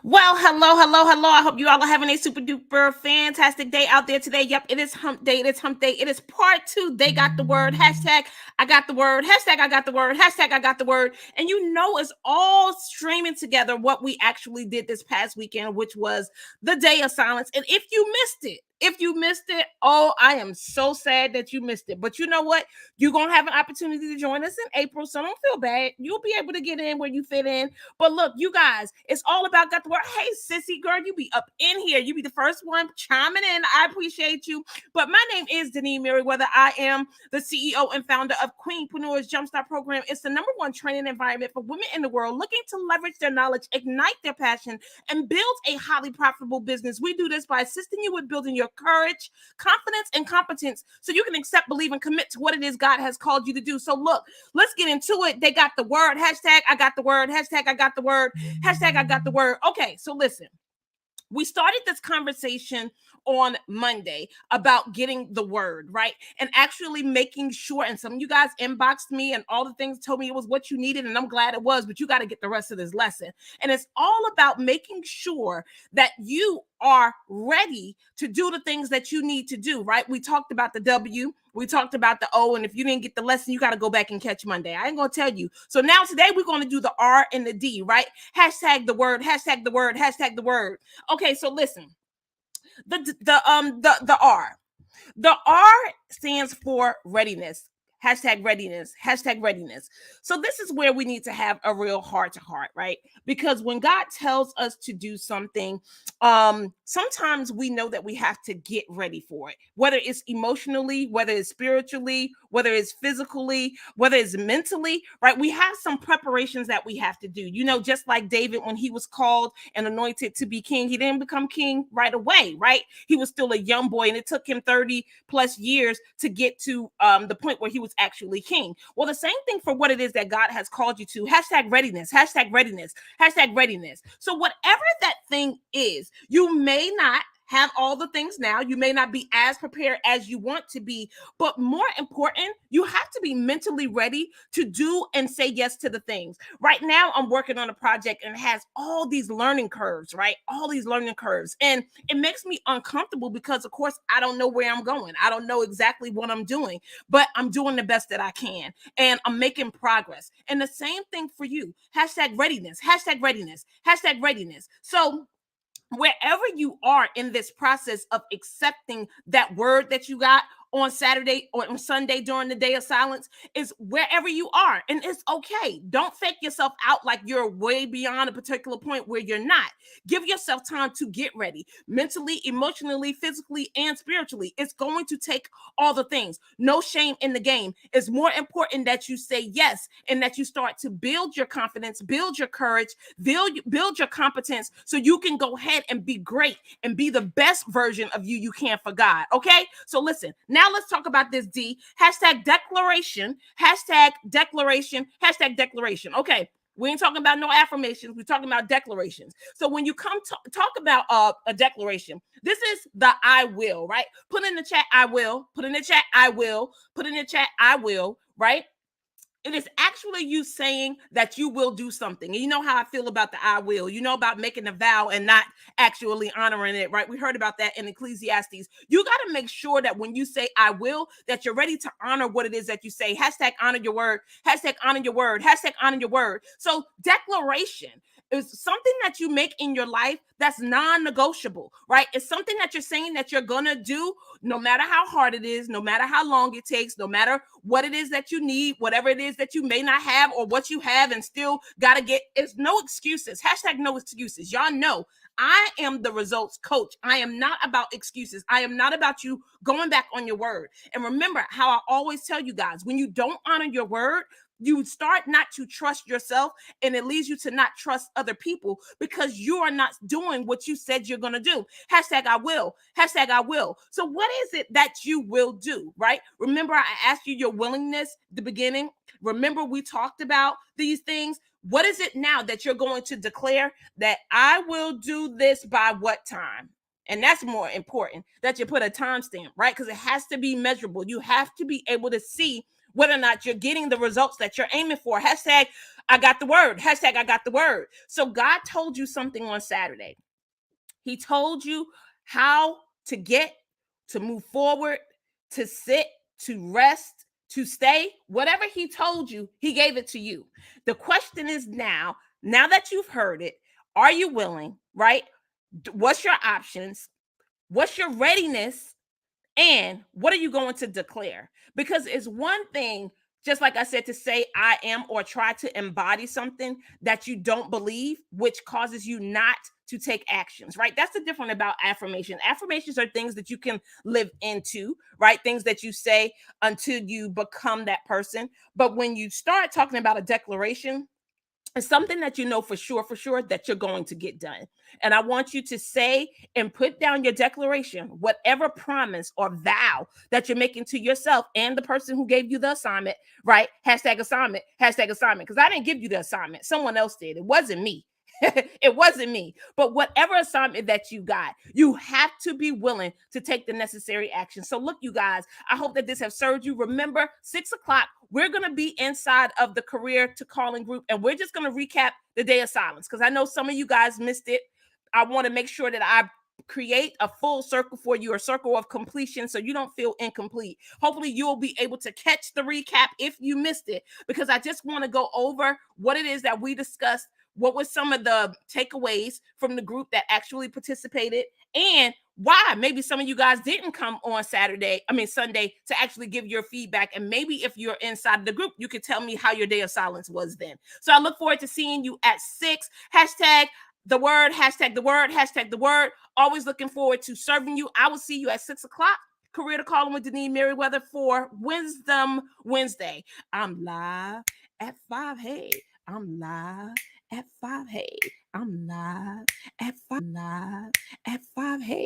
Well, hello, hello, hello. I hope you all are having a super duper fantastic day out there today. Yep, it is hump day. It is hump day. It is part two. They got the word. Hashtag I got the word. Hashtag I got the word. Hashtag I got the word. And you know, it's all streaming together what we actually did this past weekend, which was the day of silence. And if you missed it, oh, I am so sad that you missed it. But you know what? You're going to have an opportunity to join us in April. So don't feel bad. You'll be able to get in where you fit in. But look, you guys, it's all about got the word. Hey, sissy girl, you be up in here. You be the first one chiming in. I appreciate you. But my name is Denise Merriweather. I am the CEO and founder of Queenpreneurs Jumpstart Program. It's the number one training environment for women in the world looking to leverage their knowledge, ignite their passion, and build a highly profitable business. We do this by assisting you with building your courage, confidence, and competence so you can accept, believe, and commit to what it is God has called you to do. So look, let's get into it. They got the word. Hashtag I got the word. Hashtag I got the word. Hashtag I got the word. Okay, so listen. We started this conversation on Monday about getting the word, right? And actually making sure, and some of you guys inboxed me and all the things told me it was what you needed, and I'm glad it was, but you got to get the rest of this lesson. And it's all about making sure that you are ready to do the things that you need to do, right? We talked about the W, we talked about the O, and if you didn't get the lesson, you got to go back and catch Monday. I ain't going to tell you. So now today we're going to do the R and the D, right? Hashtag the word, hashtag the word, hashtag the word. Okay, so listen. The R. The R stands for readiness. Hashtag readiness. Hashtag readiness. So this is where we need to have a real heart to heart, right? Because when God tells us to do something, sometimes we know that we have to get ready for it, whether it's emotionally, whether it's spiritually, whether it's physically, whether it's mentally, right? We have some preparations that we have to do. You know, just like David, when he was called and anointed to be king, he didn't become king right away, right? He was still a young boy, and it took him 30 plus years to get to the point where he was actually king. Well, the same thing for what it is that God has called you to. Hashtag readiness, hashtag readiness, hashtag readiness. So whatever that thing is, you may not have all the things now. You may not be as prepared as you want to be, but more important, you have to be mentally ready to do and say yes to the things. Right now, I'm working on a project and it has all these learning curves, right? All these learning curves. And it makes me uncomfortable because, of course, I don't know where I'm going. I don't know exactly what I'm doing, but I'm doing the best that I can and I'm making progress. And the same thing for you. Hashtag readiness, hashtag readiness, hashtag readiness. So wherever you are in this process of accepting that word that you got on Saturday or on Sunday during the day of silence is wherever you are. And it's okay. Don't fake yourself out like you're way beyond a particular point where you're not. Give yourself time to get ready mentally, emotionally, physically, and spiritually. It's going to take all the things. No shame in the game. It's more important that you say yes and that you start to build your confidence, build your courage, build your competence so you can go ahead and be great and be the best version of you can for God. Okay? So listen, now let's talk about this D. Hashtag declaration, hashtag declaration, hashtag declaration. Okay. We ain't talking about no affirmations. We're talking about declarations. So when you come to talk about a declaration, this is the I will, right? Put in the chat, I will. Put in the chat, I will. Put in the chat, I will, right? It is actually you saying that you will do something. And you know how I feel about the I will. You know about making a vow and not actually honoring it, right? We heard about that in Ecclesiastes. You got to make sure that when you say I will, that you're ready to honor what it is that you say. Hashtag honor your word. Hashtag honor your word. Hashtag honor your word. So declaration is something that you make in your life that's non-negotiable, right? It's something that you're saying that you're going to do no matter how hard it is, no matter how long it takes, no matter what it is that you need, whatever it is that you may not have or what you have and still got to get. It's no excuses. Hashtag no excuses. Y'all know I am the results coach. I am not about excuses. I am not about you going back on your word. And remember how I always tell you guys, when you don't honor your word, you start not to trust yourself and it leads you to not trust other people because you are not doing what you said you're going to do. Hashtag I will. Hashtag I will. So what is it that you will do, right? Remember I asked you your willingness at the beginning. Remember we talked about these things. What is it now that you're going to declare that I will do this by what time? And that's more important that you put a timestamp, right? Because it has to be measurable. You have to be able to see whether or not you're getting the results that you're aiming for. Hashtag I got the word. Hashtag I got the word. So God told you something on Saturday. He told you how to get, to move forward, to sit, to rest, to stay. Whatever he told you, he gave it to you. The question is now that you've heard it, are you willing, right? What's your options? What's your readiness? And what are you going to declare? Because it's one thing, just like I said, to say I am or try to embody something that you don't believe, which causes you not to take actions, right? That's the difference about affirmation. Affirmations are things that you can live into, right? Things that you say until you become that person. But when you start talking about a declaration, it's something that you know for sure that you're going to get done. And I want you to say and put down your declaration, whatever promise or vow that you're making to yourself and the person who gave you the assignment, right? Hashtag assignment, because I didn't give you the assignment. Someone else did. It wasn't me. It wasn't me. But whatever assignment that you got, you have to be willing to take the necessary action. So look, you guys, I hope that this has served you. Remember, 6 o'clock, we're going to be inside of the Career to Calling group, and we're just going to recap the day of silence because I know some of you guys missed it. I want to make sure that I create a full circle for you, a circle of completion, so you don't feel incomplete. Hopefully you'll be able to catch the recap if you missed it, because I just want to go over what it is that we discussed, what were some of the takeaways from the group that actually participated, and why maybe some of you guys didn't come on Sunday to actually give your feedback. And maybe if you're inside the group, you could tell me how your day of silence was then. So I look forward to seeing you at 6. Hashtag the word, hashtag the word, hashtag the word. Always looking forward to serving you. I will see you at 6 o'clock. Career to Calling with Denise Merriweather for Wisdom Wednesday. I'm live at 5. Hey, I'm live at 5. Hey, I'm live at 5. Hey.